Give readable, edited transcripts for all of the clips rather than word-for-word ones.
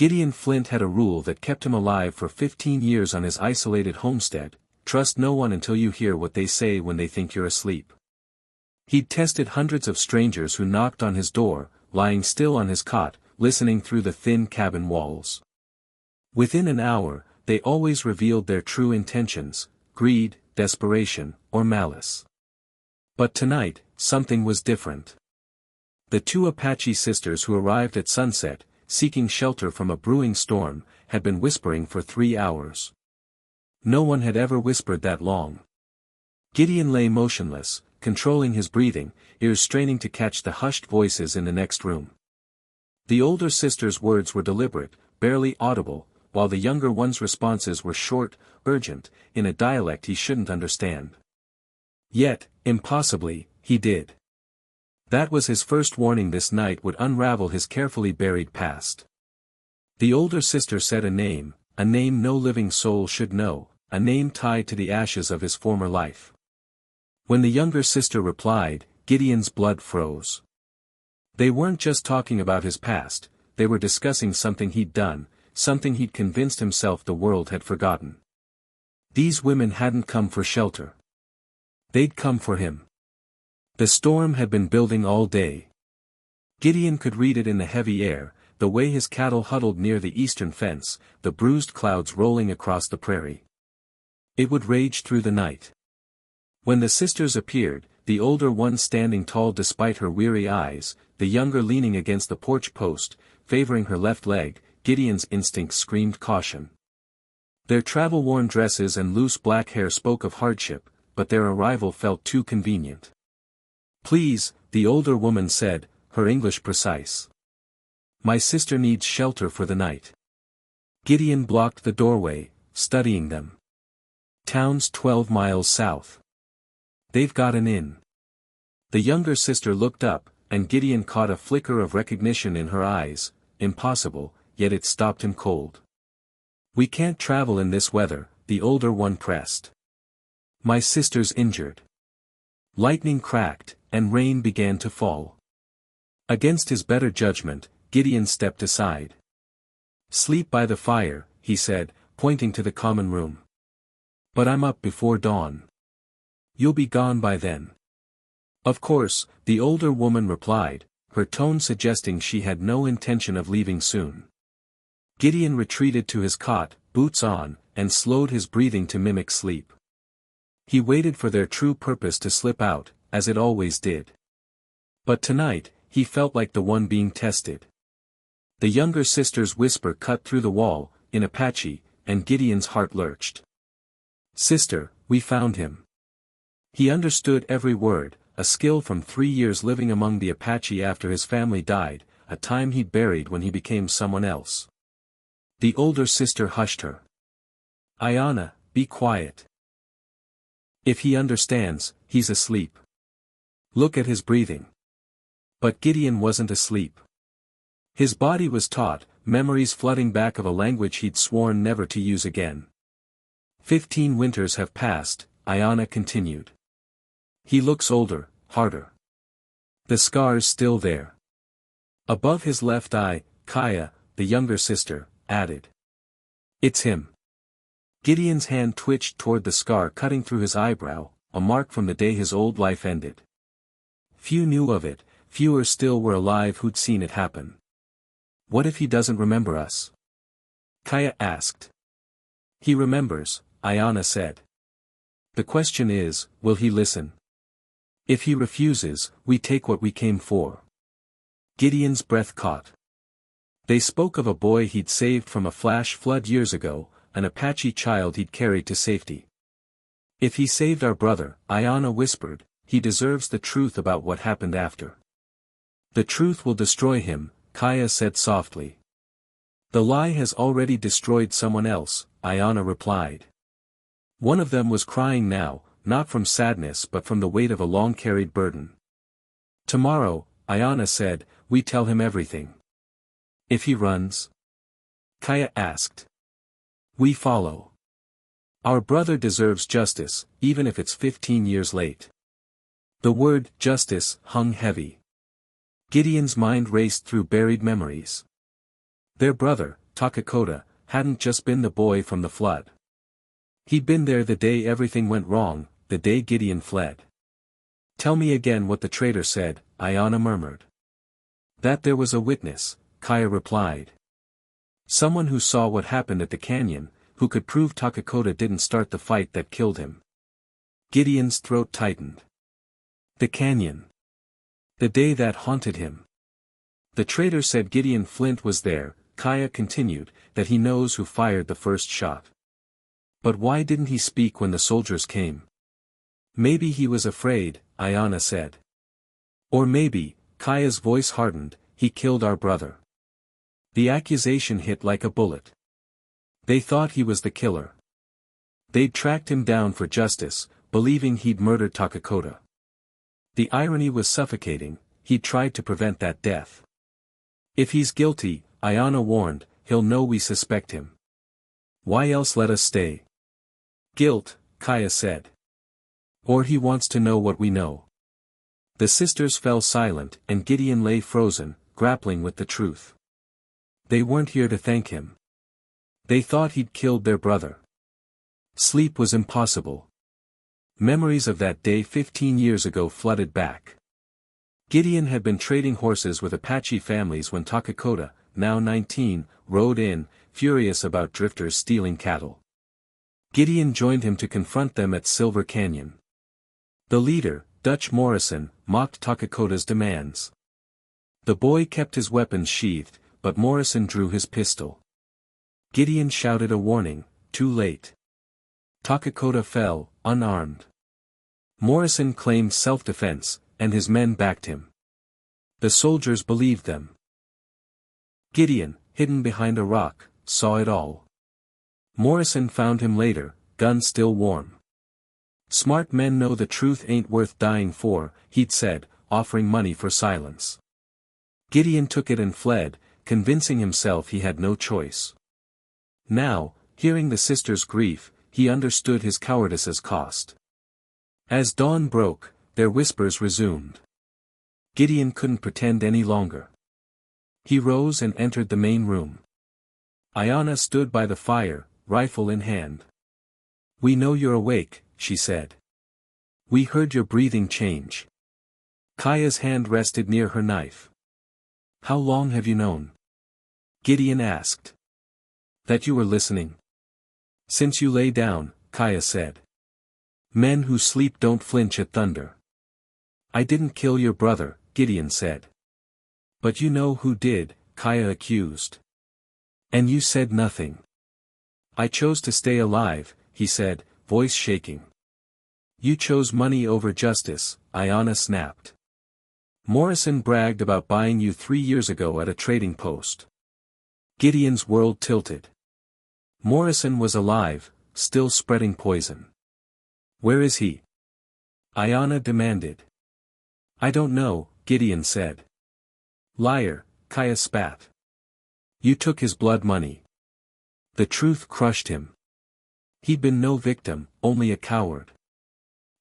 Gideon Flint had a rule that kept him alive for 15 years on his isolated homestead: trust no one until you hear what they say when they think you're asleep. He'd tested hundreds of strangers who knocked on his door, lying still on his cot, listening through the thin cabin walls. Within an hour, they always revealed their true intentions: greed, desperation, or malice. But tonight, something was different. The two Apache sisters who arrived at sunset, seeking shelter from a brewing storm, had been whispering for 3 hours. No one had ever whispered that long. Gideon lay motionless, controlling his breathing, ears straining to catch the hushed voices in the next room. The older sister's words were deliberate, barely audible, while the younger one's responses were short, urgent, in a dialect he shouldn't understand. Yet, impossibly, he did. That was his first warning: this night would unravel his carefully buried past. The older sister said a name no living soul should know, a name tied to the ashes of his former life. When the younger sister replied, Gideon's blood froze. They weren't just talking about his past, they were discussing something he'd done, something he'd convinced himself the world had forgotten. These women hadn't come for shelter. They'd come for him. The storm had been building all day. Gideon could read it in the heavy air, the way his cattle huddled near the eastern fence, the bruised clouds rolling across the prairie. It would rage through the night. When the sisters appeared, the older one standing tall despite her weary eyes, the younger leaning against the porch post, favoring her left leg, Gideon's instincts screamed caution. Their travel-worn dresses and loose black hair spoke of hardship, but their arrival felt too convenient. Please, the older woman said, her English precise. My sister needs shelter for the night. Gideon blocked the doorway, studying them. Town's 12 miles south. They've got an inn. The younger sister looked up, and Gideon caught a flicker of recognition in her eyes. Impossible, yet it stopped him cold. We can't travel in this weather, the older one pressed. My sister's injured. Lightning cracked, and rain began to fall. Against his better judgment, Gideon stepped aside. Sleep by the fire, he said, pointing to the common room. But I'm up before dawn. You'll be gone by then. Of course, the older woman replied, her tone suggesting she had no intention of leaving soon. Gideon retreated to his cot, boots on, and slowed his breathing to mimic sleep. He waited for their true purpose to slip out, as it always did. But tonight, he felt like the one being tested. The younger sister's whisper cut through the wall, in Apache, and Gideon's heart lurched. Sister, we found him. He understood every word, a skill from 3 years living among the Apache after his family died, a time he'd buried when he became someone else. The older sister hushed her. Ayanna, be quiet. If he understands, he's asleep. Look at his breathing. But Gideon wasn't asleep. His body was taut, memories flooding back of a language he'd sworn never to use again. 15 winters have passed, Ayanna continued. He looks older, harder. The scar's still there. Above his left eye, Kaya, the younger sister, added. It's him. Gideon's hand twitched toward the scar cutting through his eyebrow, a mark from the day his old life ended. Few knew of it, fewer still were alive who'd seen it happen. What if he doesn't remember us? Kaya asked. He remembers, Ayanna said. The question is, will he listen? If he refuses, we take what we came for. Gideon's breath caught. They spoke of a boy he'd saved from a flash flood years ago, an Apache child he'd carried to safety. If he saved our brother, Ayanna whispered, he deserves the truth about what happened after. The truth will destroy him, Kaya said softly. The lie has already destroyed someone else, Ayanna replied. One of them was crying now, not from sadness but from the weight of a long-carried burden. Tomorrow, Ayanna said, we tell him everything. If he runs? Kaya asked. We follow. Our brother deserves justice, even if it's 15 years late. The word justice hung heavy. Gideon's mind raced through buried memories. Their brother, Takakota, hadn't just been the boy from the flood. He'd been there the day everything went wrong, the day Gideon fled. "Tell me again what the traitor said," Ayana murmured. "That there was a witness," Kaya replied. "Someone who saw what happened at the canyon, who could prove Takakota didn't start the fight that killed him." Gideon's throat tightened. The canyon. The day that haunted him. "The traitor said Gideon Flint was there," Kaya continued, "that he knows who fired the first shot. But why didn't he speak when the soldiers came?" "Maybe he was afraid," Ayana said. "Or maybe," Kaya's voice hardened, "he killed our brother." The accusation hit like a bullet. They thought he was the killer. They'd tracked him down for justice, believing he'd murdered Takakota. The irony was suffocating, he'd tried to prevent that death. "If he's guilty," Ayana warned, "he'll know we suspect him. Why else let us stay?" "Guilt," Kaya said. "Or he wants to know what we know." The sisters fell silent and Gideon lay frozen, grappling with the truth. They weren't here to thank him. They thought he'd killed their brother. Sleep was impossible. Memories of that day 15 years ago flooded back. Gideon had been trading horses with Apache families when Takakota, now 19, rode in, furious about drifters stealing cattle. Gideon joined him to confront them at Silver Canyon. The leader, Dutch Morrison, mocked Takakota's demands. The boy kept his weapons sheathed, but Morrison drew his pistol. Gideon shouted a warning, too late. Takakota fell, unarmed. Morrison claimed self-defense, and his men backed him. The soldiers believed them. Gideon, hidden behind a rock, saw it all. Morrison found him later, gun still warm. "Smart men know the truth ain't worth dying for," he'd said, offering money for silence. Gideon took it and fled, convincing himself he had no choice. Now, hearing the sisters' grief, he understood his cowardice's cost. As dawn broke, their whispers resumed. Gideon couldn't pretend any longer. He rose and entered the main room. Ayana stood by the fire, rifle in hand. "We know you're awake," she said. "We heard your breathing change." Kaya's hand rested near her knife. "How long have you known?" Gideon asked. "That you were listening." "Since you lay down," Kaya said. "Men who sleep don't flinch at thunder." "I didn't kill your brother," Gideon said. "But you know who did," Kaya accused. "And you said nothing." "I chose to stay alive," he said, voice shaking. "You chose money over justice," Ayana snapped. "Morrison bragged about buying you 3 years ago at a trading post." Gideon's world tilted. Morrison was alive, still spreading poison. "Where is he?" Ayana demanded. "I don't know," Gideon said. "Liar," Kaya spat. "You took his blood money." The truth crushed him. He'd been no victim, only a coward.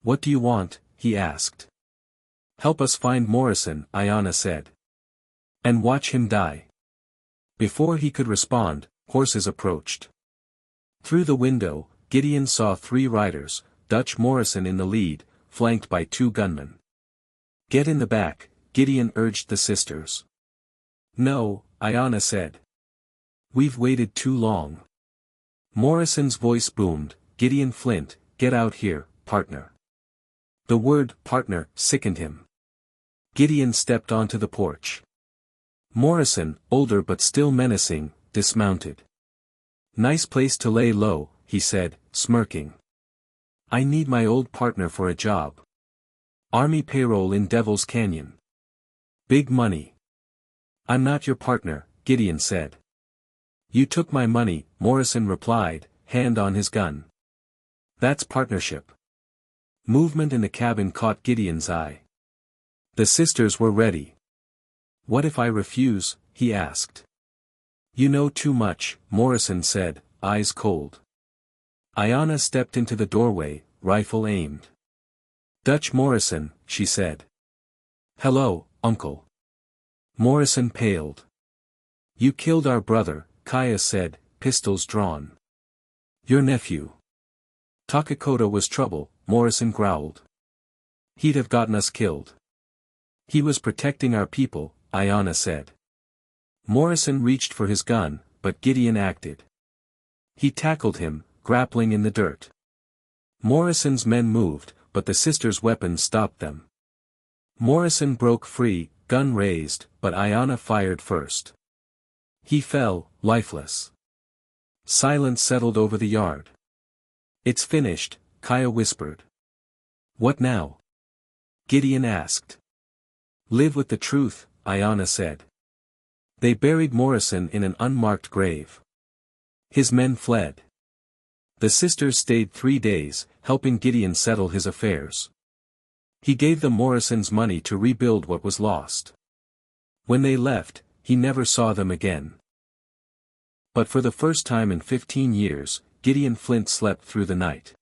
"What do you want?" he asked. "Help us find Morrison," Ayana said. "And watch him die." Before he could respond, horses approached. Through the window, Gideon saw 3 riders, Dutch Morrison in the lead, flanked by 2 gunmen. "Get in the back," Gideon urged the sisters. "No," Ayana said. "We've waited too long." Morrison's voice boomed, "Gideon Flint, get out here, partner." The word partner sickened him. Gideon stepped onto the porch. Morrison, older but still menacing, dismounted. "Nice place to lay low," he said, smirking. "I need my old partner for a job. Army payroll in Devil's Canyon. Big money." "I'm not your partner," Gideon said. "You took my money," Morrison replied, hand on his gun. "That's partnership." Movement in the cabin caught Gideon's eye. The sisters were ready. "What if I refuse?" he asked. "You know too much," Morrison said, eyes cold. Ayana stepped into the doorway, rifle aimed. "Dutch Morrison," she said. "Hello, uncle." Morrison paled. "You killed our brother," Kaya said, pistols drawn. Your nephew. Takakota was trouble, Morrison growled. He'd have gotten us killed. He was protecting our people, Ayana said. Morrison reached for his gun, but Gideon acted. He tackled him, grappling in the dirt. Morrison's men moved, but the sisters' weapons stopped them. Morrison broke free, gun raised, but Ayana fired first. He fell, lifeless. Silence settled over the yard. It's finished, Kaya whispered. What now? Gideon asked. Live with the truth, Ayana said. They buried Morrison in an unmarked grave. His men fled. The sisters stayed 3 days, helping Gideon settle his affairs. He gave them Morrison's money to rebuild what was lost. When they left, he never saw them again. But for the first time in 15 years, Gideon Flint slept through the night.